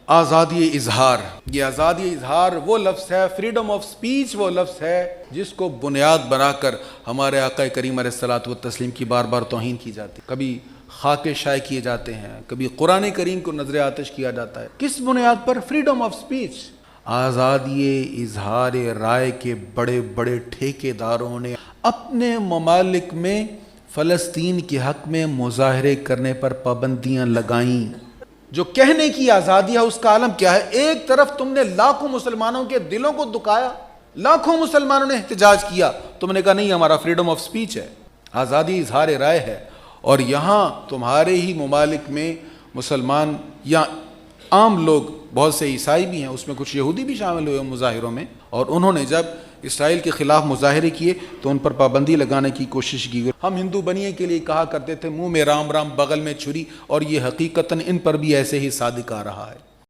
آزادی اظہار، یہ آزادی اظہار وہ لفظ ہے، فریڈم آف سپیچ وہ لفظ ہے جس کو بنیاد بنا کر ہمارے آقا کریم علیہ الصلوۃ والتسلیم کی بار بار توہین کی جاتی ہے، کبھی خاک شائع کیے جاتے ہیں، کبھی قرآن کریم کو نظر آتش کیا جاتا ہے۔ کس بنیاد پر؟ Freedom of speech. آزادی اظہار رائے کے بڑے بڑے ٹھیکیداروں نے اپنے ممالک میں فلسطین کے حق میں مظاہرے کرنے پر پابندیاں لگائیں۔ جو کہنے کی آزادی ہے اس کا عالم کیا ہے؟ ایک طرف تم نے لاکھوں مسلمانوں کے دلوں کو دکھایا، لاکھوں مسلمانوں نے احتجاج کیا، تم نے کہا نہیں ہمارا فریڈم آف سپیچ ہے، آزادی اظہار رائے ہے، اور یہاں تمہارے ہی ممالک میں مسلمان یا عام لوگ، بہت سے عیسائی بھی ہیں، اس میں کچھ یہودی بھی شامل ہوئے مظاہروں میں، اور انہوں نے جب اسرائیل کے خلاف مظاہرے کیے تو ان پر پابندی لگانے کی کوشش کی گئی۔ ہم ہندو بنیے کے لیے کہا کرتے تھے منہ میں رام رام بغل میں چھری، اور یہ حقیقتاً ان پر بھی ایسے ہی صادق آ رہا ہے۔